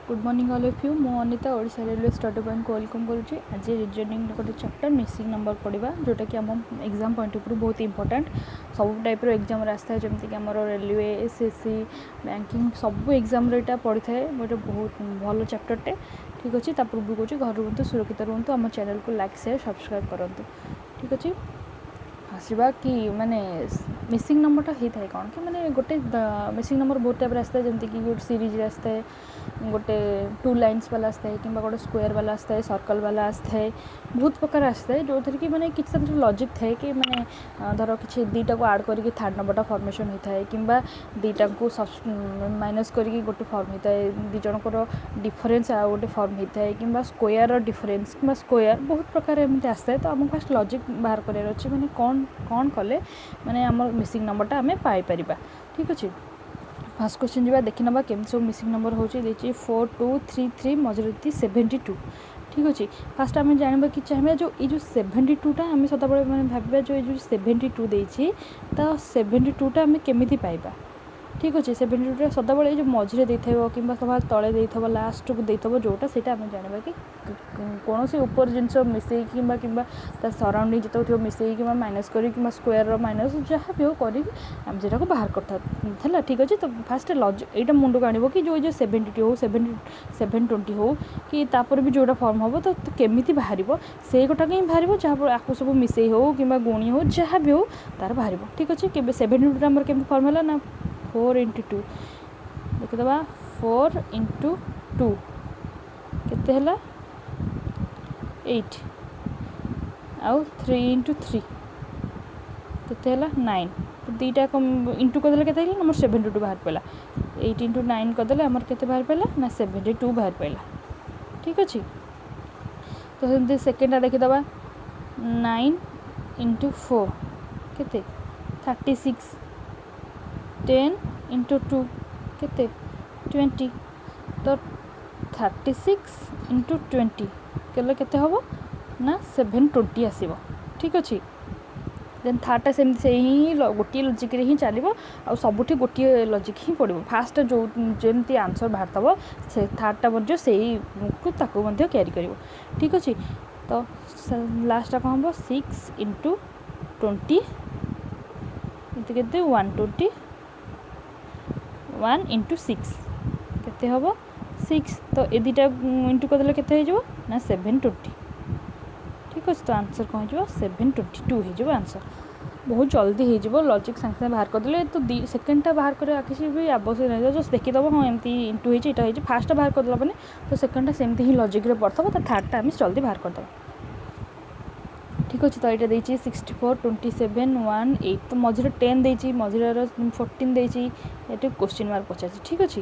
Good morning all of you. मु Anita Odisha railway study point को welcome करुँची। आज रिजनिंग गोटे चैप्टर मिसिंग नंबर पढ़ा जोटा कि आम एग्जाम पॉइंट ऑफ व्यू बहुत इंपोर्टेंट। सब टाइप एग्जाम आसता है जमीक आम रेलवे एसएससी बैंकिंग सब एग्जाम यहाँ पड़ी था। गोटे बहुत भल चैप्टरटे ठीक अच्छे। पूर्व कौच घर रुहतु सुरक्षित रुहतु आम चैनल को लाइक शेयर सब्सक्राइब करूँ ठीक अच्छे। आसवा कि माने मिसिंग नंबरटा होता है कौन कि माने गोटे मिसिंग नंबर बहुत टाइप आसता है जमीक कि गोटे सीरीज आसता है गोटे 2 लाइन्स वाला आसता है कि गोटे स्क्वायर वाला आसता है सर्कल वाला आसता है बहुत प्रकार आसता है जो थी कि माने किसी लॉजिक थाए कि माने धर कि दुईटा को आड करके थर्ड नंबरटा फॉर्मेशन होता है कि दुईटा को माइनस करके गोटे फॉर्म होता है दी जनकर डिफरेंस आ गोटे फॉर्म होता है कि स्क्वायर डिफरेंस कि स्क्वायर बहुत प्रकार एमती आसता है। तो आम फास्ट लॉजिक बाहर करार अच्छे मैंने कौन कौन कले माने आम मिसिंग नंबरटा आम पाइपर ठीक अच्छे। फास्ट क्वेश्चन जी देखी ना केमी सब मिसिंग नंबर हो 4233 मझे 72 ठीक अच्छे। फास्ट आम जानवा कि चाहिए जो ये 72टा आम सदाबले मैंने भाव जो ये 72 देती तो 72टा आम केमी पाइबा ठीक अच्छे। 72टा सदाबले जो मझे देथो कि तले देथो लास्ट को देथो जोटा से जानवा कि कौन से ऊपर जिनस मिसई कि सराउंडिंग जितक थो मिसई कि माइनस कर स्क्वायर माइनस जहाँ भी हो करम जेटा को बाहर करता ठीक अच्छे। तो फास्ट लॉजिक यहाँ मुंड को आने कि जो 70 हो 720 हो कि तापर भी जोटा फॉर्म हम तो केमी बाहर से गोटा ही बाहर जहाँ आपको सब मिसई हो कि गुणी हो जहाँ भी हो तार बाहर ठीक अच्छे। 72 आम केमी फॉर्म है ना 4 into 2 देखीदे 4 into 2 केते हला 8 आउ 3 into 3 केते हला 9 तो दीटा इंटू करदे केते हला नंबर 72 बाहर पड़ा 8 into 9 करदे आमर केते बाहर पड़ा ना 72 बाहर पड़ा ठीक अच्छे। तो सेमती सेकेंडा देखीदे 9 into 4 केते 36 10 into 2 केते 20 तो 36 into 20 कले केते हबो ना 720 आसीबो ठीक अच्छे। देन थर्डटा सेमती से ही गोटे लॉजिक रे ही चलो आ सबुठी गोटे लॉजिक ही पड़ो फास्ट जो जमी आंसर बाहर थब से थर्डटा मध्य से क्यारी कर ठीक अच्छे। तो लास्टा कौन हम 6 into 20 केते 120 1 into 6 केते हबो 6 तो ये दुटा इंटू करदे केते हो ना 720 ठीक अच्छे। तो आंसर कौन हो 722 हो आंसर बहुत जल्दी हो लॉजिक सागे बाहर करदे। तो सेकेंडटा बाहर कर किसी भी आवश्यक नहीं जस्ट देखीदब हाँ एमती इंटू होता फास्टा बाहर करदेला तो सेकेंडटा सेमती ही लॉजिक रे पड़ता तो थर्डटा आम जल्दी बाहर करदे ठीक अच्छे। तो यहाँ देखिए 64 27 1 8 तो मझे 10 देती मझे 14 देती ये क्वेश्चन मार्क पचार ठीक अच्छे।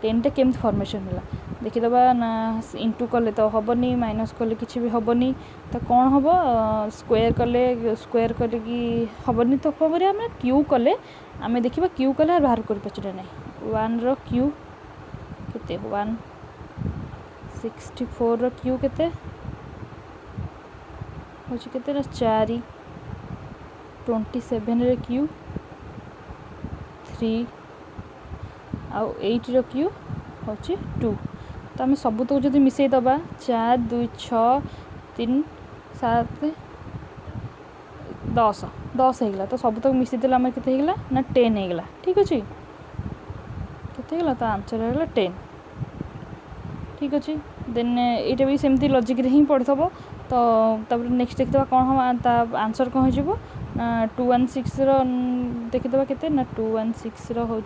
10टा केमी फॉर्मेशन है देखीदे ना इंटू कले तो हेनी माइनस कले कि भी हेनी तो कौन हम स्क्वायर कले स्क्वायर करनी तो कौन करें क्यू कले आम देखा क्यू कले बाहर कर पचरा ना 1 रो क्यू केते 1 64 रो क्यू केते हूँ केते 4 27 रे क्यू 3 आउ 8 रो क्यू हूँ 2 तो आम सब तो जब मिसई दबा 4 2 6 3 7 10 10 होगा तो सब तक मिसई देला के ना 10 होगा ठीक अच्छे के तो आंसर है 10 ठीक अच्छे। देन यहाँ भी सेमती लॉजिक रे ही पड़थबो तो नेक्स्ट देखा कौन हम आंसर कौन हो 216 देखीदे के ना 216 हूँ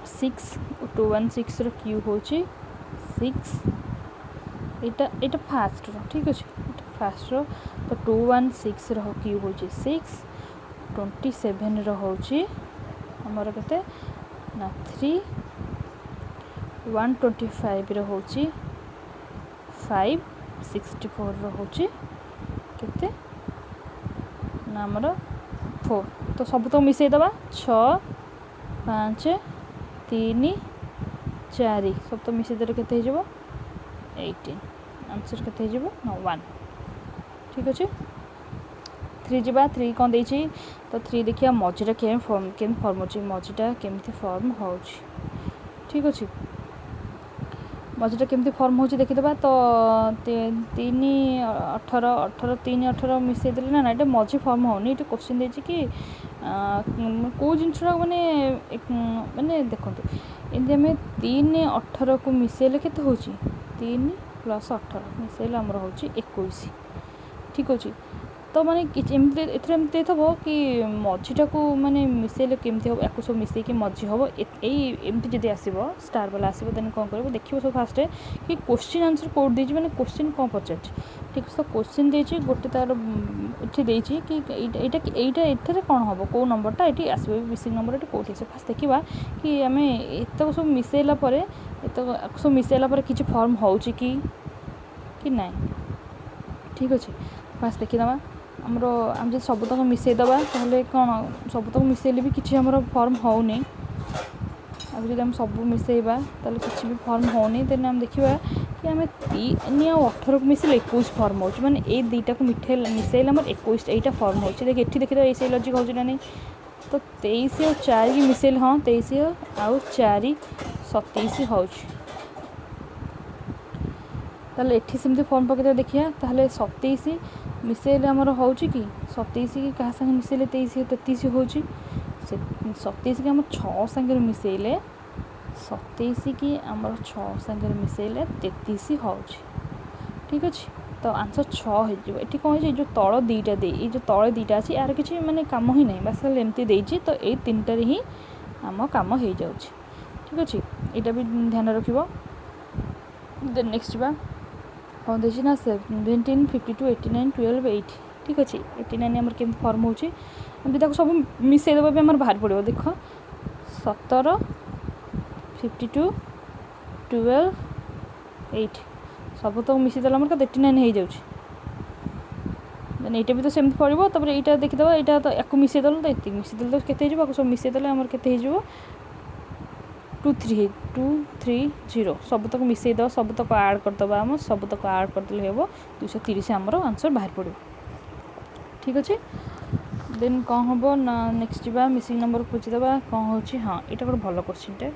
6 216 रो क्यू हूँ 6 यहाँ फास्ट रो ठीक अच्छे फास्ट रो तो 216 रो क्यू हूँ 6 27 रो हूँ आमर के ना 3 125 रो हूँ 5 64 रो हूँ केते ना आमर 4 तो सब तो मिसई दबा 6 5 3 4 सब तो मिसई देले केते हो 18 आंसर केते हो ना 1 ठीक अच्छे। 3 जावा 3 कौन देती तो 3 देखिए मझीटा केम फॉर्म हो मझीटा केमती फॉर्म हो ठीक अच्छे। मझीटा केमती फर्म हो देखीदे तो 3 18 18 3 18 मिसेदेले ना ये मझी फर्म होनी ये क्वेश्चन देछि कि कौ जिनसा माने माने देखो एमती आम 3 18 को मिसेले के हो 3 + 18 मिसेले आमर हो 21 ठीक अच्छे तो माने एमती एमती थो कि मझीटा को माने मिसेले केमती हम या सब मिसेक मझी हम एमती जब आसो स्टार वाला आसो देन कौन कर देखिए सब फास्ट कि क्वेश्चन आंसर कोड देती मैंने क्वेश्चन कौन पचार ठीक तो क्वेश्चन देती गोटे तार ये कि यहाँ कौन हम कौ नंबरटा ये आसो मिसिंग नंबर ये कौटी आस फास्ट देखा कि आम एत सब मिसेला सब मिसेला किसी फर्म हो कि ना ठीक अच्छे फास्ट देखीदे आमर आम जो सबतक मिसेदेवा ताहले कौन सबतक मिसेले भी किसी आमर फर्म होनी अब जब सब मिसेबा ताहले किसी भी फर्म होनी देन आम देखा कि आम 3 और 18 को मिसेले 21 फर्म हो माने ये दुईटा को मिसेले आम 21 यहाँ फर्म हो देखिए ये लजिक हो नहीं तो 23 और 4 की मिसेल हाँ 23 आउ 4 27 हो ताले एठी सेमती फर्म पकड़ देखिए ताहले 27 मिसेले आमर हो कि 27 की क्या संगे मिसेले 23 33 हो 27 की आम 6 संगे मिसेले 27 की आमर 6 संगे मिसेले 33 हो ठीक अच्छे तो आंसर 6 हो ये कौन है जो तल दुईटा दे ये जो तले दुईटा अच्छी यार किसी माने कम ही नहीं बस एमती देती तो ये 3टार ही आम कम हो जाऊँगी ठीक अच्छे यहाँ भी ध्यान रखिए देन नेक्स्ट बा कौन देखिए ना 17 52 89 12 8 ठीक अच्छे 89 आम केमती फर्म होती सब मिसेदेवा भी आम बाहर पड़ो देख 17 52 12 8 सब तो मिसेदेला आम 89 हो जाऊँगी यहाँ भी तो सेमती पड़ो तब यहाँ देखीदे यहाँ तो या मिसेदेल तो ये मिसेदेल तो के सब मिसेदेले आम के 2 3 0 सब तक मिसेद सब तक आड करदे आम सब तक आड करदे हम 230 आमर आंसर बाहर पड़ो ठीक अच्छे देन कौन हम ना नेक्स्ट जा मिसिंग नंबर खोजीदेवा कौन हो हाँ यहाँ गोटे भल क्वेश्चन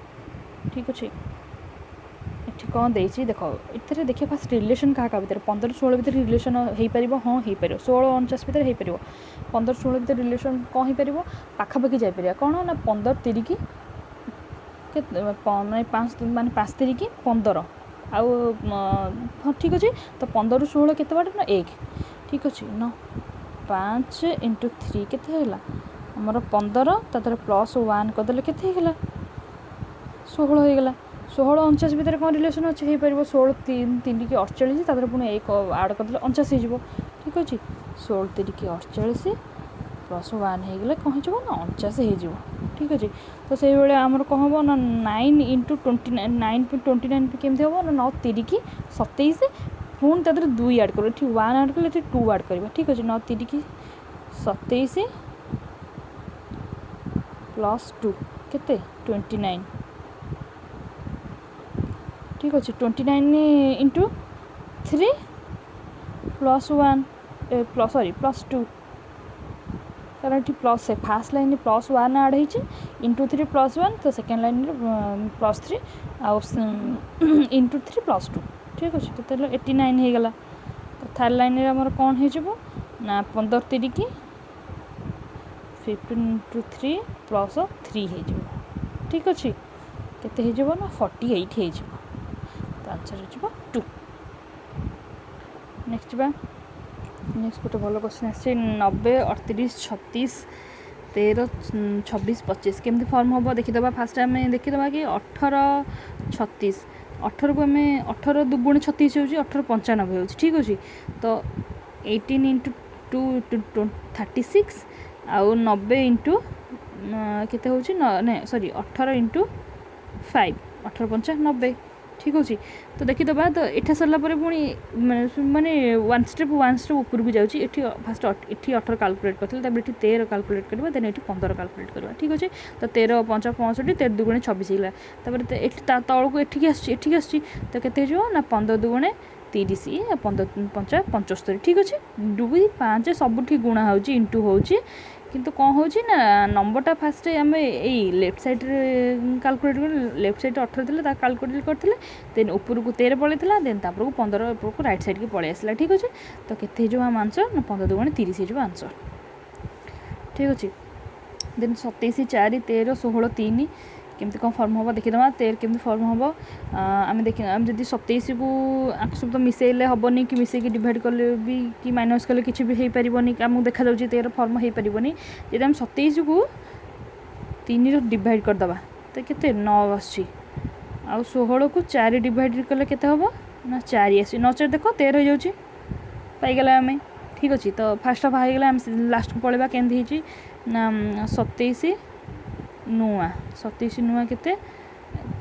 ठीक अच्छे ये कौन देख ये देखिए फास्ट रिलेशन क्या भितर 15 16 भितर रिलेशन हो पार हाँ हो पार 16 49 भितर हो पार 15 16 भितर रिलेशन कौन हो पार पाखापाखि जापर कौन ना 15 3 की माने 5 माने 5 3 की 15 आउ हाँ ठीक अच्छे तो 15 16 के बाट ना 1 ठीक अच्छे न 5 × 3 के आमर 15 तार +1 करदे के 16 होगा 16 49 भितर कौन रिलेशन अच्छे हो पार 16 3 3 की 48 तार पुणी 1 आड करदे 49 हो ठीक अच्छे 16 3 की 48 +1 होगले कौन हो ना 49 हो ठीक अच्छे तो से भाई आमर कौन हम ना 9 × 29 9 29 केमती हम ना 9 3 की 27 पुणी तार 2 आड कर 1 आड कले 2 आड करवा ठीक अच्छे 9 3 की 27 +2 केते 29 ठीक अच्छे 29 × 3 +1 सॉरी +2 कारण ये प्लस है फास्ट लाइन +1 आड हो इंटू 3 +1 तो सेकेंड लाइन +3 आउ इंटू 3 +2 ठीक अच्छे तो 89 होगला तो थर्ड लाइन आमर कौन हो ना 15 3 की 15 × 3 +3 हो ठीक अच्छे केते हो ना 48 हो तो आंसर हो 2 नेक्स्ट बा नेक्स्ट गोटे भल क्वेश्चन आसे 90 38 36 13 26 25 केमती फर्म हम देखीदे फास्ट आम देखीदे कि 18 36 18 को आम 18 2 × 36 हो 18 95 हो ठीक अच्छे तो 18 × 2 36 आउ 90 × केते हो ना सॉरी 18 × 5 18 5 90 ठीक अच्छे तो देखीदे तो एठा सरला पुणी माने वन स्टेप ऊपर को जाऊँगी फास्ट ये 18 कैलकुलेट करते ये 13 कैलकुलेट करवा देन ये 15 कैलकुलेट करवा ठीक अच्छे तो 13 5 65 13 2 × 26 होगा तौर तौक एठिक आसी तो केते ना 15 2 × 30 15 5 75 ठीक अच्छे 2 5 सब गुणा हो इंटू हो किंतु कौन हो नंबरटा फास्ट आम यही लेफ्ट सैड्रे काल्कुलेट कर लेफ्ट सैड 18 थी काल्कुलेट करते देन उपरको 13 पलैला देन तापर 15 उपरको राइट साइड की पलि आसला ठीक अच्छे तो केते हो आम आंसर ना 15 दुगुणे 30 हो आंसर ठीक अच्छे देन 27 4 13 16 3 केमती कौन फर्म हम देखीद 13 केमती फर्म हम आम देख आम जब 27 को आक सब तो मिसेले हेनी कि मिसेक डिवाइड कले भी कि माइनस कले कि भी हो पारनी आमको देखा जाऊँगी 13 फर्म हो पारनी जब आम 27 को 3 डिवाइड करदे तो केते 9 आसी आउ 16 को 4 डिवाइड कले केते हम ना 4 आस 9 4 देख 13 हो जाऊँगी पाईगला आम ठीक अच्छे तो फास्ट हाफ होगा आम लास्ट को पलैबा केमती ना 27 नुआ 27 नुआ केते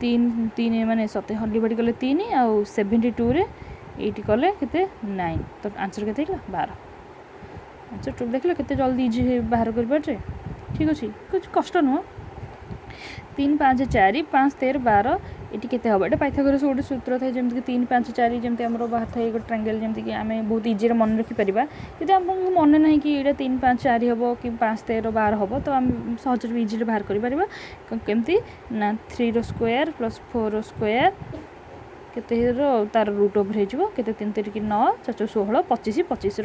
3 माने 7 डिवाइड कले 3 आउ 72 रे 8 कले केते 9 तो आंसर केते 12 आंसर टू देख केते जल्दी इजी बाहर कर पारे ठीक अच्छे कुछ कष्ट नुह 3 5 4 5 13 12 ये केते हम ये पाइथागोरस गोटे सूत्र था जमीक 3 5 4 जमी आम बाहर थाए गोटे ट्रायंगल जमीक आम बहुत इजी मन रखिपर यदि आमको मन ना कि ये 3 5 4 हम कि 5 13 12 हम तो आम सहज इजी बाहर कर केमती ना 3 स्क्वायर प्लस 4 स्क्वायर केते तार रूट ओवर हो 3 3 9 4 16 25 25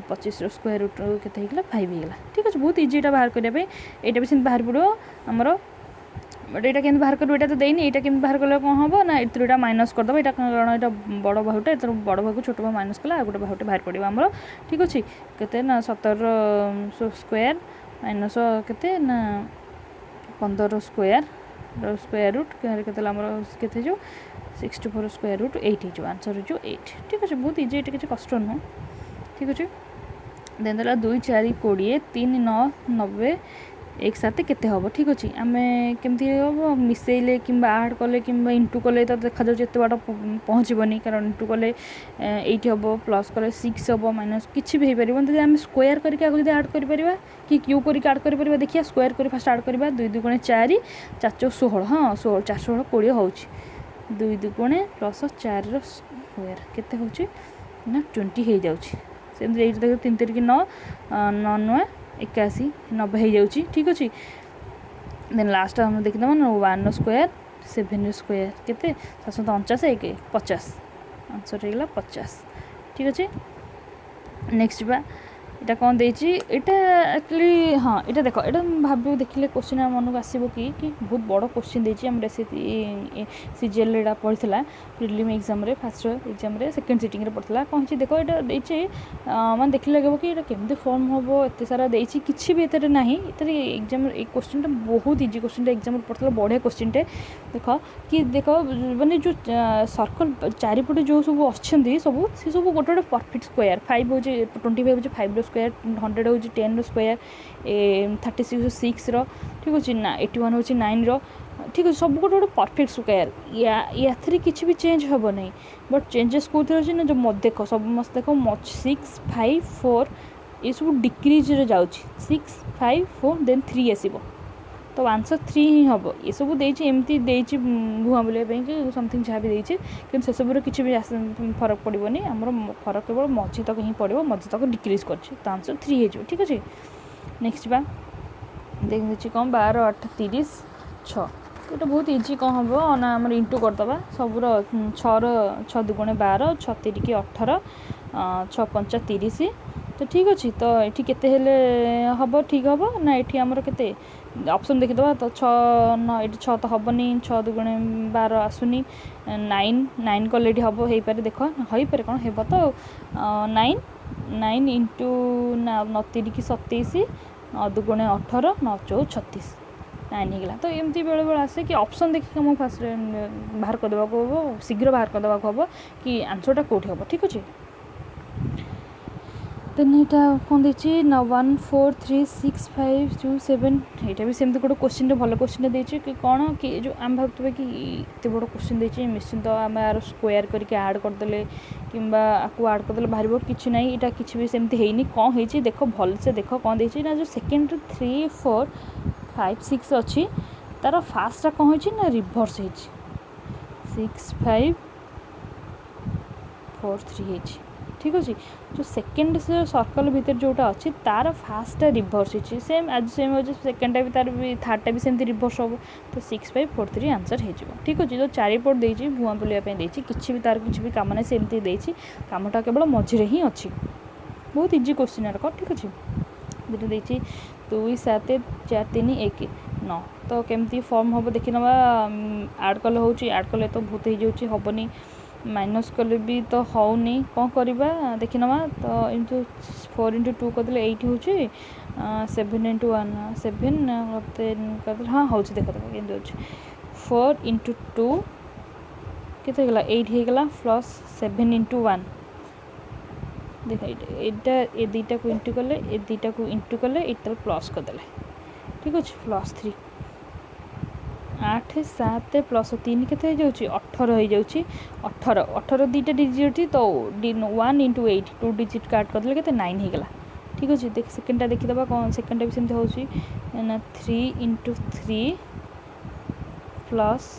25 स्क्वायर रूट केते 5 होगा ठीक अच्छे बहुत इजी बाहर करने यहाँ भी सेम बाहर पड़ो आमर बट यहाँ केमती बाहर कर ये तो देनी यहाँ केमती बाहर कले कौन हम ना ये माइनस करदे यहाँ कारण यहाँ बड़ बाहुटा ये बड़ बाहू छोट बाहू माइनस कला गोटे बाहुटे बाहर पड़ो आमर ठीक अच्छे केते ना 17 स्क्वायर माइनस केते ना 15 स्क्वायर स्क्वायर रूट के 64 स्क्वायर रूट 8 हो आंसर हो 8 ठीक अच्छे बहुत इजी ये किसी कष्ट नुह ठीक अच्छे देन देला 2 4 20 3 9 90 एक साथ केते हम ठीक अच्छे आम केमती हम मिसेले कि आड कले कि इंटू कले तो देखा जाए एत बाट पहुँचबनी कारण इंटू कले 8 हम प्लस कले 6 हम माइनस किसी भी हो पार आम स्क्वायर करके आगे आड कर कि क्यू करके आड कर देखिए स्क्वायर कर फास्ट आड करवा 2 2 4 4 16 हाँ 16 4 16 20 हो 2 2 प्लस 4 स्क्वायर केते होची ना 20 हो जाऊँगी देख 3 3 9 9 9 81 90 हो जाऊँगी ठीक अच्छे देन लास्ट हम देखीद ना 1 स्क्वायर 7 स्क्वायर केते 749 1 50 आंसर होगा 50 ठीक अच्छे नेक्स्ट बा এটা कौन देची এটা एक्चुअली हाँ এটা देख এটা भाव देखिले क्वेश्चन मन को आसो कि बहुत बड़ क्वेश्चन देची हम सीजीएल एटा पढ़ा प्रिलिम एग्जाम रे फास्ट एग्जाम रे सेकेंड सिटिंग रे पढ़ा कौन देख ये देची मैंने देखिले लगे कि ये केमती फॉर्म हम एत सारा देची किसी भी एते ना एग्जाम क्वेश्चन बहुत इजी क्वेश्चन एग्जाम पढ़ा बढ़िया क्वेश्चन टे देख कि देख माने जो सर्कल चारिपटे जो सब अच्छे सब सी सब गोटे गोटे परफेक्ट स्क्वायर 5 हो 25 हो 5 स्क्वायर 100 हो 10 स्क्वायर 36 6 ठीक अच्छे ना 81 हो 9 ठीक है सब गोटे गोटे परफेक्ट स्क्वायर या किसी भी चेंज हम ना बट चेंजेस कौन अच्छे ना जो मत देख सब मत देख 6 5 4 ये सब डिक्रीज जाऊँ 6 5 4 देन 3 आसो तो आंसर 3 ही हम ये सब एमती भुआ बुलाई कि समथिंग जहाँ भी देती कि से सब किसी भी फरक पड़ोनी आमर फरक केवल मझी तक ही पड़ो मझी तक डिक्रीज कर तो आंसर 3 हो ठीक अच्छे नेक्स्ट बा देखिए कौन 12 8 30 6 ये बहुत इजी कौन हम ना आम इंटू करदे सबूर 6 2 12 6 3 18 6 5 30 तो ठीक अच्छे तो ये केते हम ठीक हम ना ये आमर के ऑप्शन देखीद तो 6 तो हेनी 6 2 12 आसुनी 9 कले हम हो पारे देख हो पारे कौन हे तो 9 9 इंटू 9 3 27 2 18 9 4 36 9 होगा तो एमती बेले बेले आसे कि ऑप्शन देखिए हम फास्ट बाहर करदेवा हम शीघ्र बाहर करदेवा हम कि आंसरटा कौटी हम ठीक अच्छे देन यहाँ कौन देती ना 1 4 3 6 5 2 7 यहाँ भी सेमती गोटे क्वेश्चन भल क्वेश्चन देती कि कौन कि जो आम भावे कि इतने बड़ क्वेश्चन देती निश्चिंत आम यार स्क्वायर करके आड करदे कि आपको आड करदे बाहर कि ना यहाँ किसी भी सेमती है कौन हो देख भल से देख कौन देती ना जो सेकेंड 3 4 5 6 अच्छी तार फास्टा कौन हो रिभर्स हो 6 5 4 3 है ठीक अच्छे। जो सेकेंड से सर्कल भितर जोटा अच्छी तार फास्टा रिभर्स अच्छी सेम आज सेम अच्छे सेकेंडटा भी तार भी थर्डटा भी सेमती रिभर्स हम तो 6543 आंसर हो ठीक अच्छे। जो चारिपट देती भुआ बुलाइपी किसी भी तार किसी भी कम ना सेमती देती कमटा केवल मझे ही अच्छी बहुत इजी क्वेश्चन यार ठीक अच्छे। दुटा देखिए 2 7 4 3 1 9 तो केमती फॉर्म हम देखी ना आड कले हो आड कले तो बहुत हो जाऊँगी हेनी माइनस कले भी तो होनी कौन करवा देखी ना तो इंटू 4 इंटू 2 करदे 8 हूँ 7 इंटू 1 7 करदे हाँ हूँ देख देख 4 इंटू 2 के 8 होगा प्लस 7 इंटू 1 देख एटा ए दुईटा को इंटू कले ए दुईटा को इंटू कले ये प्लस करदे ठीक अच्छे प्लस 3 8 7 प्लस 3 के 18 हो जाऊँगी 18 18 दुईटा डिजिट तो 1 इंटू 8 2 डिजिट काट करदे के 9 होगा ठीक अच्छे। देख सेकेंडटा देखीदे कौन सेकेंडटा भी सेमती हो 3 इंटू 3 प्लस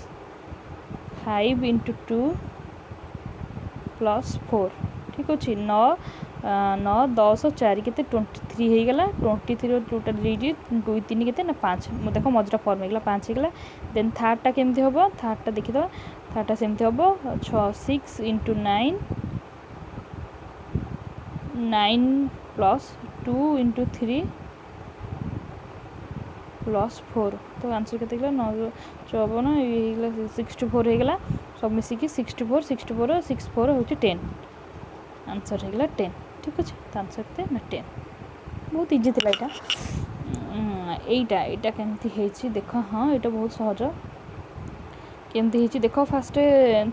5 इंटू 2 प्लस 4 ठीक अच्छे 9 9 10 4 के 23 होगा 23 टोटाल डिजिट 2 3 के ना 5 देख मझा फर्म होगा 5 होगा देन थर्डटा केमती हम थर्डटा देखीद थर्डटा सेमती हम 6 इंटू 9 9 प्लस 2 इंटू 3 प्लस 4 तो आंसर के 9 54 ये 64 होगा सब मिसिकी 64 64 64 हूँ 10 आंसर होगा 10 ठीक अच्छे। तो आंसर के ना 10 बहुत इजी थी यहाँ यहाँ केमती देख हाँ यहाँ बहुत सहज केमती देख फास्ट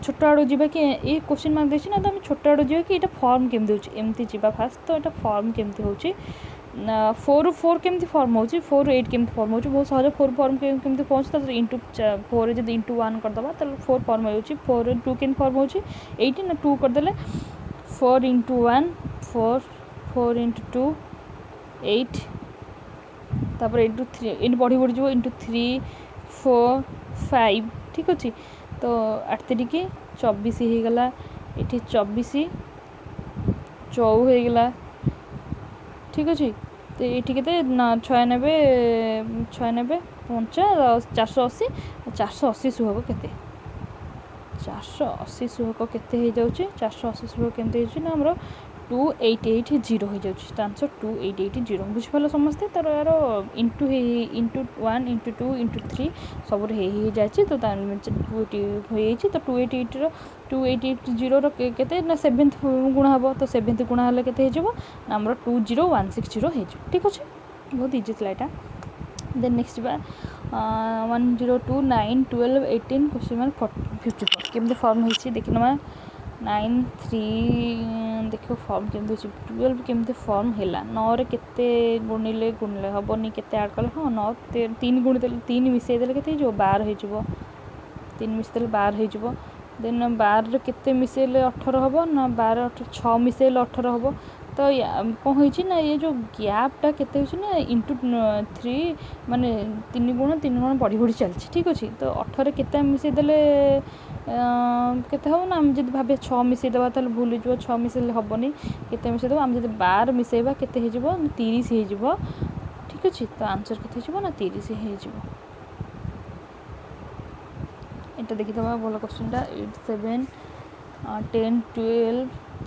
छोट आड़ जा कि ये क्वेश्चन मार्क देखी ना तो आम छोट आड़ जा कि यहाँ फर्म केमती होमती जावा फास्ट तो यहाँ फर्म केमती हो 4 4 केमती फर्म हो 4 8 केमती फर्म हो बहुत सहज 4 फर्म केमती पहुँचे तो इंटू 4 जब इंटू 1 करदे तो 4 फर्म हो 4 2 के फर्म हो 8 ना 2 करदे 4 इंटू 1 4 4 इंटू 2 8 तापर इंटू 3 इन बढ़ी बढ़ी जो इंटू 3 4 5 ठीक अच्छे। तो 8 3 24 होगा ये 24 4 होगा ठीक अच्छे। तो ये के 96 96 50 480 480 सुहक के 480 सुहक के 480 सुहक केमती ना आमर 2880 हो जाऊँगी तो आंसर 2880 बुझिपाल समस्ते तर यार इंटू 1 इंटू 2 इंटू 3 सब जाए तो 280 तो 2880 के ना 7th गुणा हम तो 7th गुणा हेल्ले के आमर 20160 हो ठीक अच्छे बहुत इजी था यहाँ। देन नेक्स्ट 1 0 2 9 12 18 क्वेश्चन मार्क 54 केमती फर्म होती देख ना 9 3 देख फर्म केमती 12 केमती फर्म है 9 के गुणिले गुणिले हेनी के आड कले हाँ 9 3 गुणिदे 3 मिसेदेले के 12 हो 3 मिसेदेले 12 हो देन 12 के मिसेले 18 हम ना 12 18 6 मिसेले 18 हम तो कौन होती ना ये जो गैपटा केते ना इंटू 3 माने 3 गुण बढ़ी बढ़ी चलती ठीक अच्छे। तो 18 के मिसेदेले केते हम ना आम जब भावे 6 मिसेदेवा तो भूल हो 6 मिसेले हेनी के मिसेदेव आम जब 12 मिसेवा के 30 हो ठीक अच्छे। तो आंसर के ना 30 हो এটা ଦେଖିଦେବା ଭଲ क्वेश्चनटा 8 7 10 12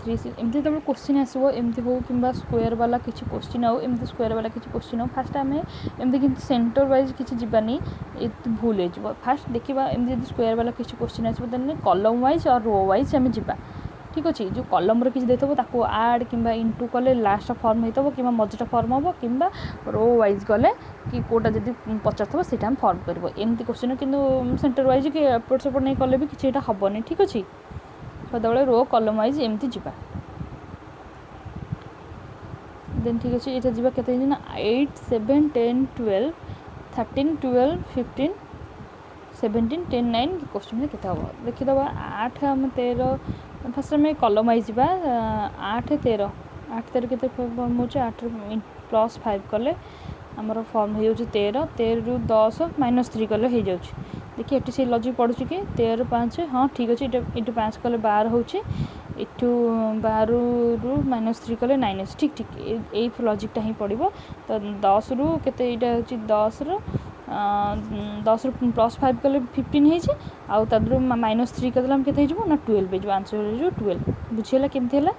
3 6 एमती तब क्वेश्चन आसो एमती हो कि स्क्वायर वाला किसी क्वेश्चन आउ एमती स्क्वायर वाला किसी क्वेश्चन आउ फास्ट आम एमती कि सेंटर वाइज किसी जीवानी भूल हो फास्ट देखा एमती जो स्क्वायर वाला किसी क्वेश्चन आसो देन कलम वाइज और रो वाइज आम जा ठीक अच्छे। जो कलम किसी देते ताको आड कि इंटू कले लास्ट फर्म होता कि मझटा फर्म हम कि रो वाइज गले कि कौटा जब पचार से फर्म कर एमती क्वेश्चन कि सेंटर वाइज कि एपट सेपट नहीं कले भी किसी हेनी ठीक अच्छे। सदाबले रो कलम वाइज एमती जा देन ठीक अच्छे। ये जा के 8 7 10 12 13 12 15 17 10 9 क्वेश्चन के देखीद 8 आम 13 फास्ट आम कलम वाइज जा 8 13 8 13 के फर्म हो 8 प्लस 5 कले आमर फर्म हो 13 13 रु 10 -3 कले हो जाए देखिए ये से लजिक पड़ू कि 13 5 हाँ ठीक अच्छे ये 5 कले 12 हो ଏଠୁ 12 ରୁ -3 କଲେ 9s ठीक ठीक एई लॉजिकटा ही पड़ो। तो 10 रु केते एटा होची 10 रो 10 रु +5 कले 15 होईची आउ तादरु -3 करदेला हम केते हिजबो ना 12 हिजबो आंसर हिजबो 12 बुझियला केमथि हला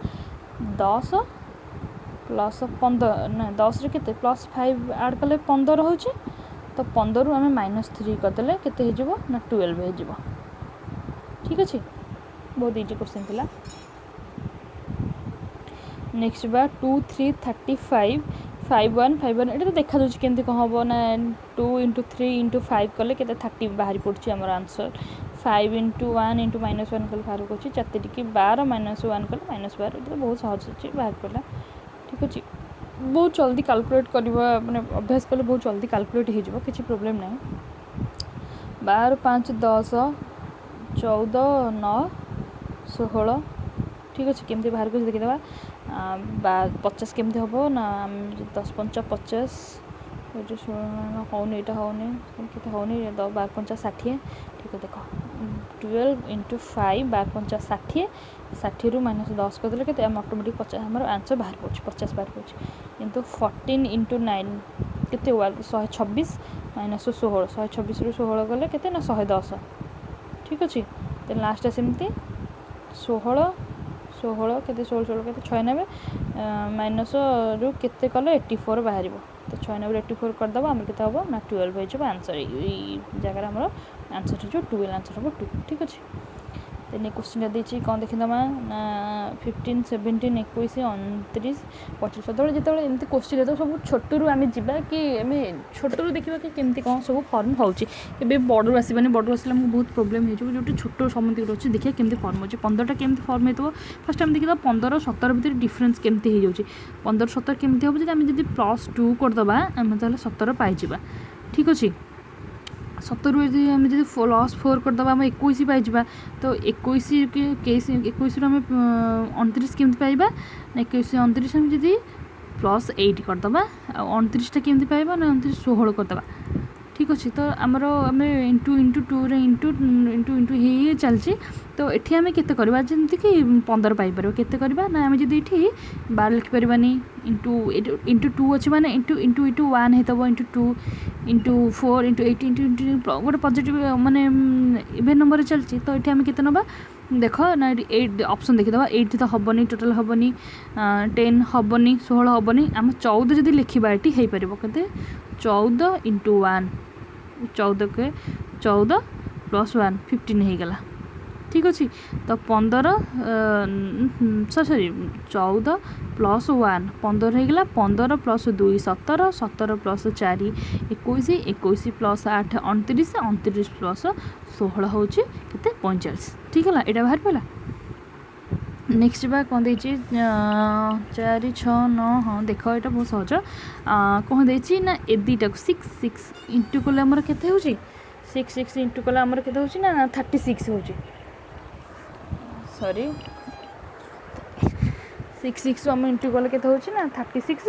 10 प्लस 15 ना 10 रे केते +5 ऐड कले 15 होची तो 15 रु हमें -3 करदेले केते हिजबो ना 12 हिजबो ठीक अछि बहुत इजी क्वेश्चन थिला। नेक्स्ट बा 2 3 35 5 1 5 1 एटा तो देखा जाउची केमथि कह हबो ना 2 * 3 * 5 कले केते 30 बाहरी पड़ची हमर आंसर 5 * 1 * -1 कले बाहर पड़ची 4 टिकी 12 -1 कले -12 एटा बहुत सहज अछि बाहर पड़ला ठीक अछि। बहुत जल्दी कैलकुलेट करबा माने अभ्यास कले बहुत जल्दी कैलकुलेट हो जिवो किछि प्रॉब्लम नै 12 5 10 14 9 16 ठीक अच्छे केमती बाहर को देखीदे 50 केमती हम ना 10 5 50 होनी यहाँ होनी के होनी 12 5 60 ठीक है देख 12 * 5 12 5 60 60 रु -10 करदे के ऑटोमेटिक 50 हमार आंसर बाहर पड़े 50 बाहर पड़े किंतु 14 * 9 केते 126 - 16 126 रु 16 गले केते ना 110 ठीक अच्छे तो लास्ट सेमती 16 16 केते 16 16 केते 96 माइनस रु केते कले 84 बाहर तो 96 रु 84 करदबा हमर केते हबो ना 12 हो जबो आंसर ई जगह हमर आंसर जो 12 आंसर हबो 2 ठीक अछि। देन क्वेश्चन देछि कोन देखिदमा ना 15 17 21 29 25 सदले जेतले एमती क्वेश्चन देतो सब छोटू रु आमे जिबा कि आमे छोटू रु देखिबा कि केमती कोन सब फॉर्म होउची केबे बॉर्डर आसीबानी बॉर्डर आसला हमको बहुत प्रॉब्लम हे जो जोटी छोटो समिति अछि देखिया केमती फॉर्म होची 15 टा केमती फॉर्म हेतो फर्स्ट टाइम देखिदा 15 17 भीतर डिफरेंस केमती हे जाउची 15 17 केमती होबो जे आमे जदी +2 कर दबा आमे ताले 17 पाई जिबा ठीक अछि 17 यदि आम जब +4 करदे आम 21 पाइबा तो 21 आम 29 केमती पाइबा ना 21 29 आम जब +8 करदे 29 केमती पाइबा ना 29 16 करदे ठीक अच्छे तो आमर आम इंटू इंटू 2 रे इंटू इंटू इंटू ही चलती तो ये आम केते करबा जमती कि 15 पाइपर केते करबा ना आम जब ये 12 लिखिपारानी इंटू इंटू 2 अच्छे मैंने इंटू इंटू इंटू 1 होता into 2 into 4 into 8 into into गोटे पॉजिटिव माने इवेन नंबर चलती तो ये आम केते नबा देख ना 8 ऑप्शन देखीदबा 8 तो हेनी टोटाल हेनी 10 हेनी 16 हेनी आम 14 जब लिखा ये हो पार के 14 इंटू 1 14 के 14 + 1 15 हो गला ठीक अच्छे तो 15 सॉरी 14 + 1 15 हो गला 15 + 2 17 17 + 4 21 21 + 8 29 29 + 16 हूँ के 45 ठीक है यहाँ बाहर पड़ा। नेक्स्ट बा कौन दे 4 6 9 हाँ देख यहाँ बहुत सहज कौन दे ना ए दुटा 6 6 इंटू कले आमर केते हो 6 6 इंटू कले आमर केते हो ना 36 हो सॉरी 6 6 आम इंटू कले केते हो ना 36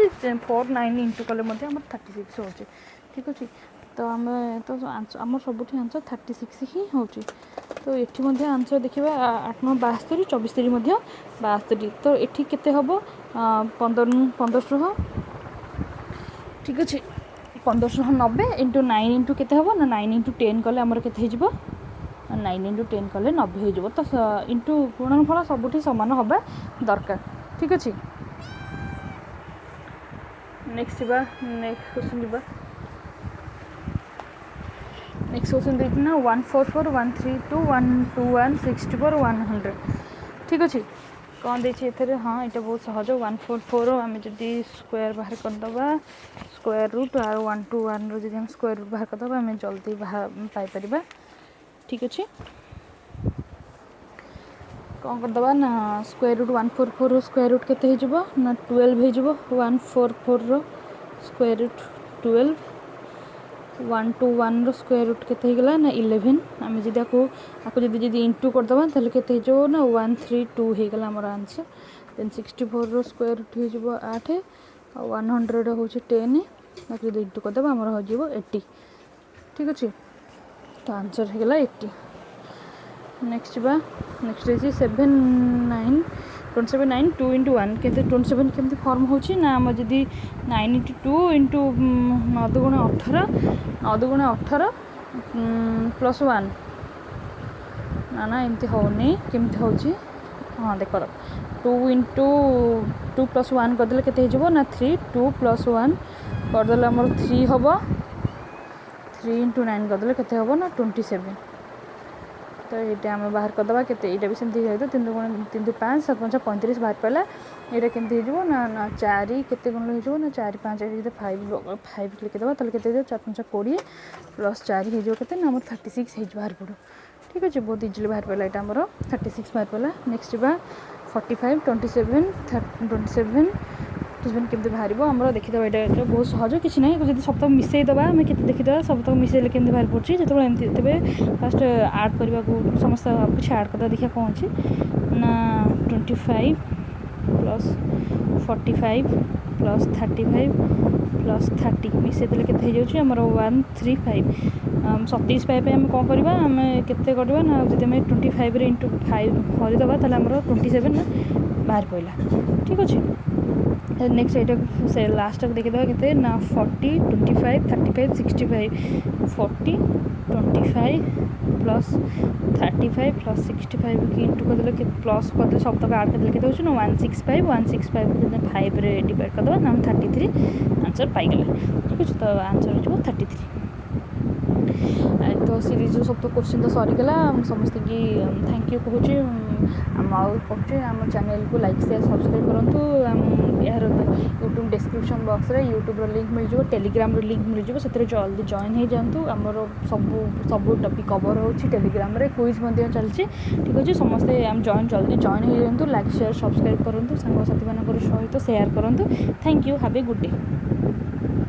4 9 इंटू कले आम 36 हो ठीक अच्छे तो आम तो आम सब आंसर 36 ही हो तो ये आंसर देखा 8 9 72 24 3 72 तो ये केते हम 1500 ठीक अच्छे 1590 इंटू 9 इंटू केते हम ना 9 इंटू 10 कले आमर केते हो 9 इंटू 10 कले 90 हो तो इंटू गुणनफल सबुठी सामान हवा दरकार ठीक अच्छे। नेक्स्ट नेक्स्ट क्वेश्चन जी नेक्स्ट क्वेश्चन देखिए ना 144 132 121 64 100 ठीक अच्छे कौन देखिए हाँ यहाँ बहुत सहज 144 आम जब स्क्वायर बाहर करदे स्क्वायर रूट और 121 रही हम स्क्वायर रूट बाहर करदे आम जल्दी पाइपर ठीक अच्छे कौन करदे ना स्क्वायर रूट 144 स्क्वायर रूट केते हो ना 12 हो 144 स्क्वायर रूट 12 121 स्क्वायर रूट केते हो गला ना 11 आम जब आपको जब इंटू करदे ताले केते हो ना 132 हो गला हमर आंसर देन 64 स्क्वायर रूट हो 8 और 100 हूँ 10 ताकि जब इंटू करदे आमर हो 80 ठीक अच्छे तो आंसर हो गला 80 नेक्स्ट बा नेक्स्ट है 7 9 27 9 2 into 1 के 27 केमती फॉर्म होची ना हम जदी 9 into 2 into 9 दुगुणे 18 9 दुगुणे 18 प्लस 1 ना ना एमती होनी केमती होची हाँ देख 2 into 2 plus 1 करदेले केते हो ना 3 2 plus 1 करदेले हमर 3 होबो 3 into 9 करदेले केते होबो ना 27 तो ये आम बाहर करदे के यहाँ भी सेमती हो 3 2 5 7 5 35 बाहर पाला यहाँ केमती हो ना 4 केते गुण हो ना 4 5 5 5 लिखिदेव ताले केते 4 5 20 प्लस 4 हो केते ना 36 हो बाहर पड़ो ठीक अच्छे बहुत इजिली बाहर पाला यहाँ आमर 36 बाहर पाला नेक्स्ट बा 45 27 27 केमती बाहर आमर देखीदे ये बहुत सहज किसी ना जब सब मिसेदे आम के देखीदे सब मिसेले केमती बाहर पड़ी जो एमती तेज फास्ट आड करने को समस्त कुछ आड करदा देखिए कौन अच्छी ना 25 प्लस 45 प्लस 35 प्लस 30 मिसेदेले केते हो जाउछि हमर 135 27 पाइबा आम कौन करवा आम केते करवा ना जब आम 25 रे इंटू 5 हरिदबा ताले हमर 27 ना बाहर पड़ा ठीक अच्छे नेक्स्ट यहाँ से लास्ट देखीदे के ना 40 25 35 65 40 25 प्लस 35 प्लस 65 की इंटू करदे प्लस करदे सब तक आड करदे के ना 165 165 5 रे डिवाइड करदे ना 33 आंसर पाइगले ठीक अच्छे तो आंसर हो 33 तो सीरीज सब तो क्वेश्चन तो सरीगला समस्त की थैंक यू कहूँ आम कहूँ आम चैनल को लाइक शेयर सब्सक्राइब करूँ यार यूट्यूब डिस्क्रिप्शन बॉक्स रे यूट्यूब लिंक मिल जाए टेलीग्राम लिंक मिल जाए से जल्दी जॉइन हो जातु आमर सब टॉपिक कवर हो टेलीग्राम रे क्विज चलती ठीक अच्छे समस्ते आम जल्दी जॉइन हो जातु लाइक शेयर सब्सक्राइब करूँ सांग साथी मान सहित शेयर करूँ thank you have a good day.